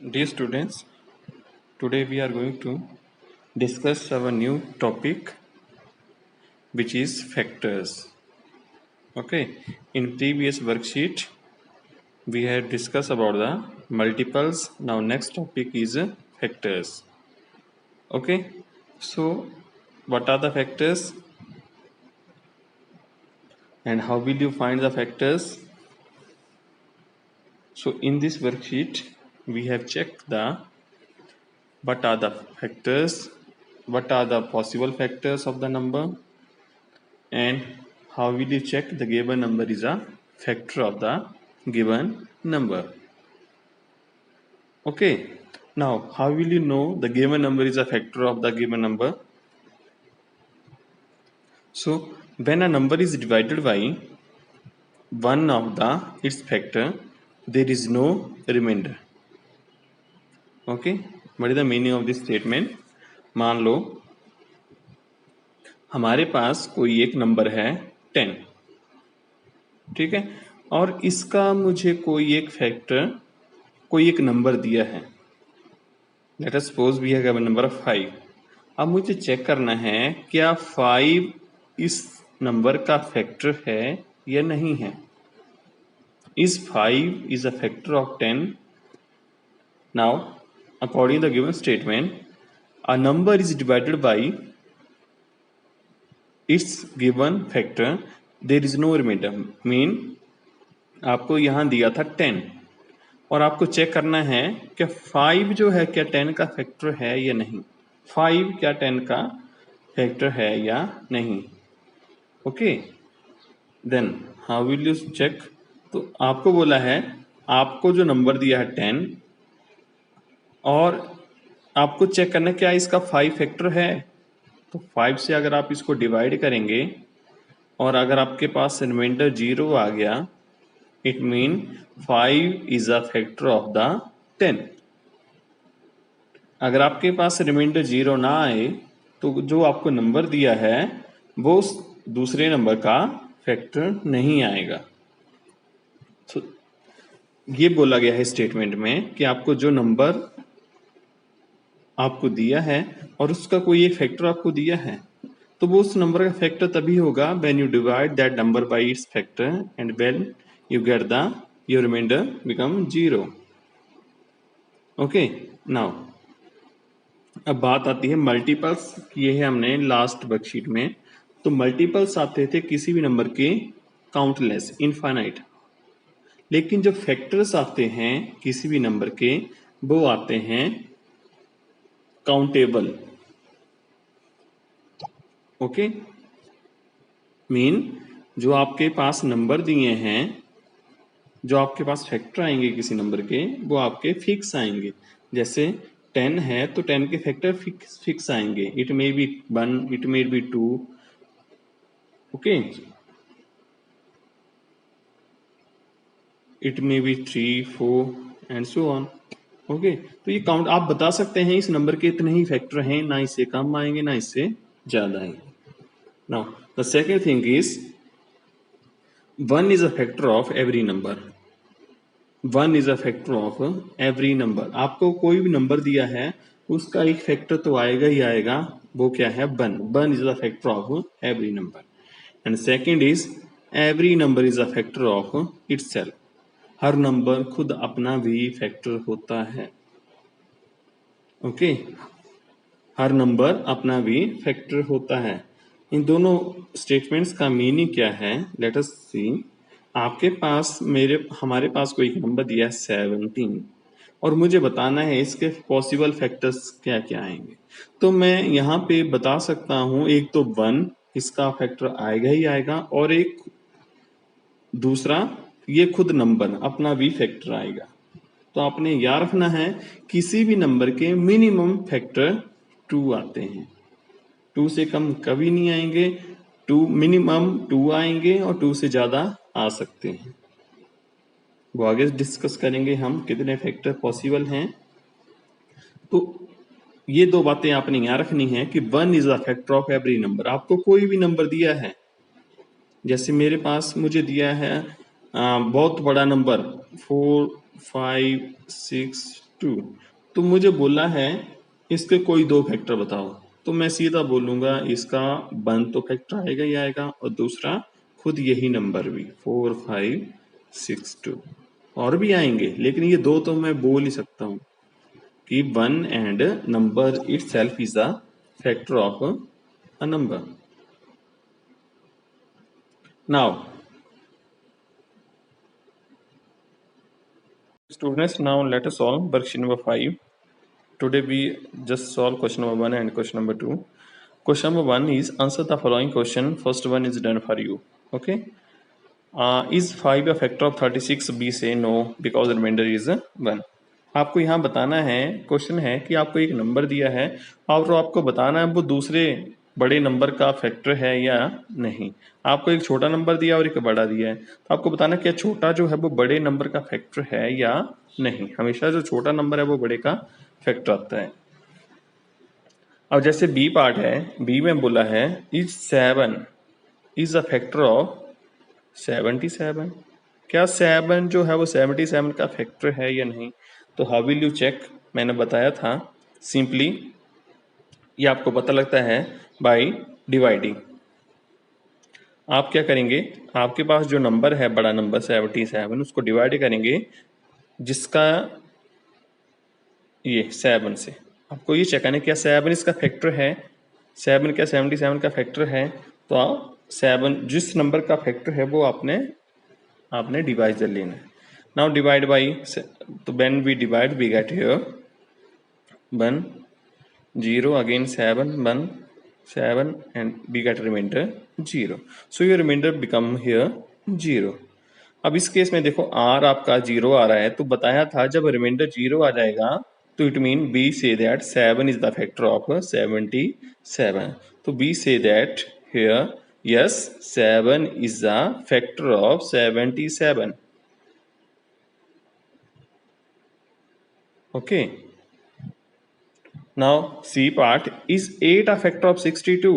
Dear students, today we are going to discuss our new topic which is factors. Okay, in previous worksheet we had discussed about the multiples. Now next topic is factors. Okay, so what are the factors and how will you find the factors? So in this worksheet we have checked the what are the factors, what are the possible factors of the number, and how will you check the given number is a factor of the given number. Okay, now how will you know the given number is a factor of the given number? So when a number is divided by one of its factor, there is no remainder. Okay, what is the meaning of this statement? मान लो हमारे पास कोई एक number है 10, ठीक है, और इसका मुझे कोई एक फैक्टर, कोई एक नंबर दिया है. Let us suppose we have given number of 5. अब मुझे चेक करना है क्या 5 इस नंबर का फैक्टर है या नहीं है. Is 5 is a factor of 10. Now according the given statement a number is divided by its given factor, there is no reminder. Mean आपको यहां दिया था 10 और आपको चेक करना है कि 5 जो है क्या 10 का फैक्टर है या नहीं. 5 क्या 10 का फैक्टर है या नहीं. Okay, then how will you check. तो आपको बोला है, आपको जो नंबर दिया है 10 और आपको चेक करना है क्या इसका 5 फैक्टर है. तो 5 से अगर आप इसको डिवाइड करेंगे और अगर आपके पास रिमाइंडर 0 आ गया, it mean 5 is a factor of the 10. अगर आपके पास रिमाइंडर 0 ना आए तो जो आपको नंबर दिया है वो दूसरे नंबर का फैक्टर नहीं आएगा. तो ये बोला गया है स्टेटमेंट में कि आपको जो नंबर आपको दिया है और उसका कोई एक फैक्टर आपको दिया है, तो वो उस नंबर का फैक्टर तभी होगा when you divide that number by it's factor and when you get the your remainder become 0. Okay, now अब बात आती है मल्टीपल्स. ये है हमने लास्ट वर्कशीट में. तो मल्टीपल्स आते थे किसी भी नंबर के काउंटलेस, इनफाइनाइट. लेकिन जो फैक्टर्स आते हैं किसी भी नंबर के वो आते हैं काउंटेबल. ओके, मीन जो आपके पास नंबर दिए हैं, जो आपके पास फैक्टर आएंगे किसी नंबर के वो आपके फिक्स आएंगे. जैसे 10 है तो 10 के फैक्टर फिक्स आएंगे. It may be 1, it may be 2. Okay, it may be 3, 4 and so on. Okay, तो ये काउंट आप बता सकते हैं इस नंबर के इतने ही फैक्टर हैं, ना इससे कम आएंगे ना इससे ज्यादा आएंगे. Now the second thing is 1 is a factor of every number. 1 is a factor of every number. आपको कोई भी नंबर दिया है उसका एक फैक्टर तो आएगा ही आएगा. वो क्या है? 1. 1 is a factor of every number. And second is every number is a factor of itself. Her number खुद अपना भी फैक्टर होता है. ओके, हर नंबर अपना भी फैक्टर होता है. इन दोनों स्टेटमेंट्स का मीनिंग क्या है? लेट अस सी. आपके पास हमारे पास कोई नंबर दिया है 17 और मुझे बताना है इसके पॉसिबल फैक्टर्स क्या क्या आएंगे. तो मैं यहाँ पे बता सकता हूँ, एक तो 1 इसका फैक्टर आएगा ही आएगा और एक दूसरा ये खुद नंबर अपना भी फैक्टर आएगा. तो आपने याद रखना है किसी भी नंबर के मिनिमम फैक्टर 2 आते हैं. 2 से कम कभी नहीं आएंगे. 2 मिनिमम 2 आएंगे और 2 से ज्यादा आ सकते हैं. वो आगे डिस्कस करेंगे हम कितने फैक्टर पॉसिबल हैं. तो ये दो बातें आपने यहाँ रखनी है कि 1 is a factor of every number. आपको कोई भी नंबर दिया है, जैसे मेरे पास मुझे दिया है बहुत बड़ा नंबर 4, 5, 6, 2। तो मुझे बोला है इसके कोई दो फैक्टर बताओ, तो मैं सीधा बोलूंगा इसका 1 तो फैक्टर आएगा ही आएगा और दूसरा खुद यही नंबर भी 4 5 6 2 और भी आएंगे, लेकिन ये दो तो मैं बोल ही सकता हूँ कि 1 and number itself is a factor of a number. Now students, now let us solve worksheet number 5. Today we just solve question number 1 and question number 2. Question number 1 is answer the following question. First one is done for you. Okay. Is 5 a factor of 36? B say no because the remainder is 1. आपको यहाँ बताना है, question है कि आपको एक number दिया है और आपको बताना है वो दूसरे बड़े नंबर का फैक्टर है या नहीं। आपको एक छोटा नंबर दिया और एक बड़ा दिया है, तो आपको बताना क्या छोटा जो है वो बड़े नंबर का फैक्टर है या नहीं। हमेशा जो छोटा नंबर है वो बड़े का फैक्टर आता है। अब जैसे बी पार्ट है, बी में बोला है is 7 is a factor of 77। क्या 7 जो है वो 77 का फैक्टर है या नहीं। तो हाउ विल यू चेक, मैंने बताया था सिंपली ये आपको पता लगता है बाय डिवाइडिंग। आप क्या करेंगे, आपके पास जो नंबर है बड़ा नंबर 77 उसको डिवाइड करेंगे जिसका ये 7 से। आपको ये चेक करना है क्या 7 इसका फैक्टर है, 7 क्या 77 का फैक्टर है। तो आप 7 जिस नंबर का फैक्टर है वो आपने डिवाइजर लेना है। नाउ डिवाइड बाई, तो when we divide we get here 1 0 again 7 1 7 and we get remainder 0. So your remainder become here 0. अब इस केस में देखो r आपका 0 आ रहा है, तो बताया था जब रिमाइंडर 0 आ जाएगा तो it mean B say that 7 is the factor of 77। तो B say that here yes 7 is the factor of 77। Okay, now C part is 8 a factor of 62।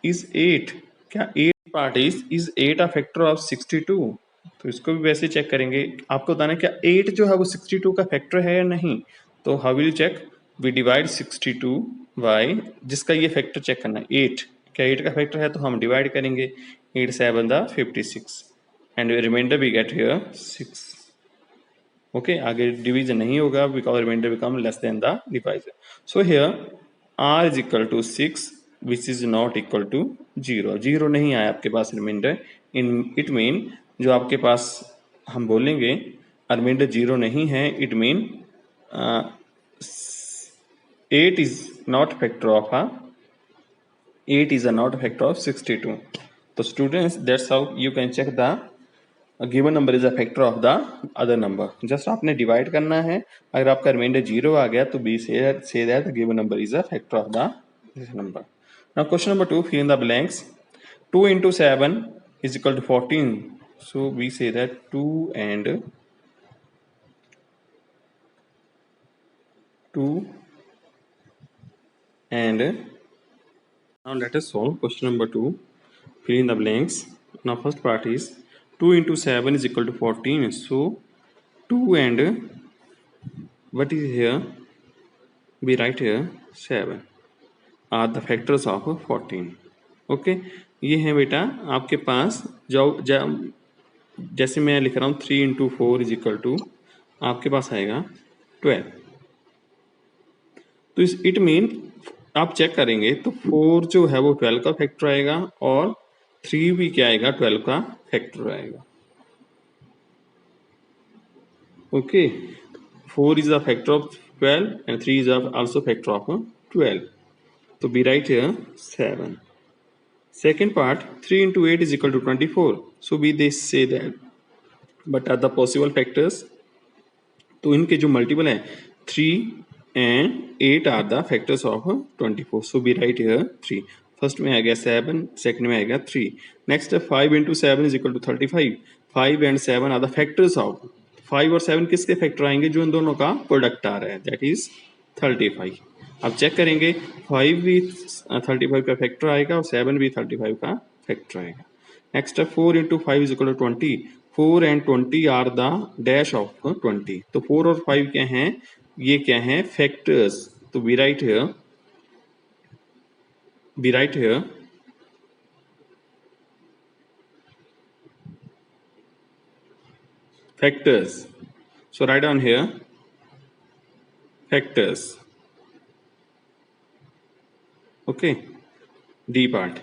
Is 8 क्या 8 part is 8 a factor of 62। तो इसको भी वैसे check करेंगे। आपको बताना है क्या 8 जो है वो 62 का फैक्टर है या नहीं। तो how will check, we divide 62 by जिसका ये फैक्टर चेक करना है 8। क्या 8 का फैक्टर है तो हम डिवाइड करेंगे 8 7 the 56 and reminder we get here 6। Okay, आगे डिवीजन नहीं होगा because reminder become less than the divisor. So here r is equal to 6 which is not equal to 0। 0 नहीं आया आपके पास रिमाइंडर, इन इट मीन जो आपके पास हम बोलेंगे रिमाइंडर 0 नहीं है, it mean 8 is not factor of 8 is a not factor of 62. So students, that's how you can check the given number is a factor of the other number. Just आपने divide करना है, अगर आपका remainder 0 आ गया तो B say that the given number is a factor of the this number. Now question number 2, fill in the blanks. 2 into 7 is equal to 14. So we say that 2 and now let us solve question number 2. Fill in the blanks. Now first part is 2 into 7 is equal to 14. So 2 and what is here? We write here 7 are the factors of 14. Okay, ये है बेटा आपके पास जैसे मैं लिख रहा हूँ 3 into 4 is equal to आपके पास आएगा 12। तो इस इट मीन आप चेक करेंगे तो 4 जो है वो 12 का फैक्टर आएगा और 3 भी क्या आएगा 12 का फैक्टर आएगा। Okay, 4 is a factor of 12 and 3 is also factor of 12. So we write here 7. Second part, 3 into 8 is equal to 24. So we they say that, but are the possible factors? तो इनके जो multiple है 3 and 8 are the factors of 24. So we write here 3. First में आ गया 7, second में आएगा 3। Next 5 into 7 is equal to 35. 5 and 7 are the factors of 5 और 7 किसके फैक्टर आएंगे, जो इन दोनों का प्रोडक्ट आ रहा है, दैट इज 35। अब चेक करेंगे 5 भी 35 का फैक्टर आएगा और 7 भी 35 का फैक्टर आएगा। Next 4 into 5 is equal to 20. 4 and 20 are the dash of 20. तो 4 और 5 क्या हैं, ये क्या है, फैक्टर्स। तो we write here factors. So write down here factors. Okay, D part.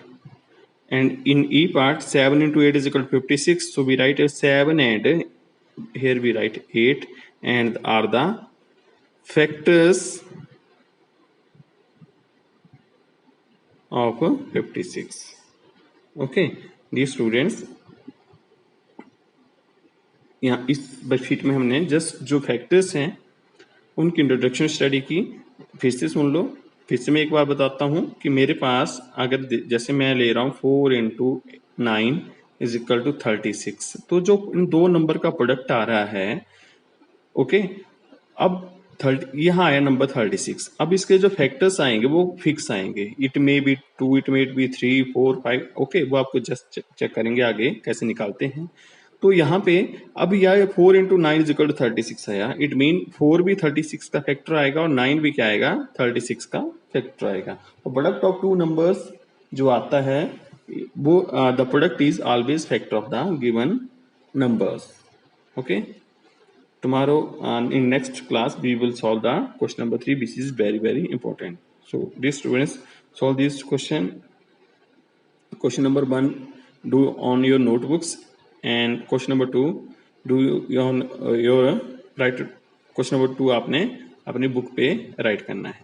And in E part, 7 into 8 is equal to 56. So we write 7 and here we write 8 and are the factors of 56. Okay, these students, यहाँ इस worksheet में हमने just जो factors हैं उनकी introduction study की। फिर से सुन लो, फिर से मैं एक बार बताता हूँ कि मेरे पास अगर जैसे मैं ले रहा हूँ 4 into 9 इज इक्वल टू 36, तो जो इन दो नंबर का प्रोडक्ट आ रहा है, ओके, अब 30 यहाँ आया नंबर 36। अब इसके जो फैक्टर्स आएंगे वो फिक्स आएंगे, it may be 2, it may be 3, 4, 5, okay, वो आपको जस्ट चेक करेंगे आगे कैसे निकालते हैं। तो यहाँ पे अब यह 4 into 9 इज इक्वल टू 36 आया, इट मीन 4 भी 36 का फैक्टर आएगा और 9 भी क्या आएगा, 36 का फैक्टर आएगा। तो प्रोडक्ट ऑफ टू नंबर्स जो आता है वो the product is always factor of the given numbers. Okay, tomorrow in next class we will solve the question number 3, which is very very important. So dear students, solve this question number 1 do on your notebooks, and question number 2 do your write question number 2 आपने अपनी book पे right करना है।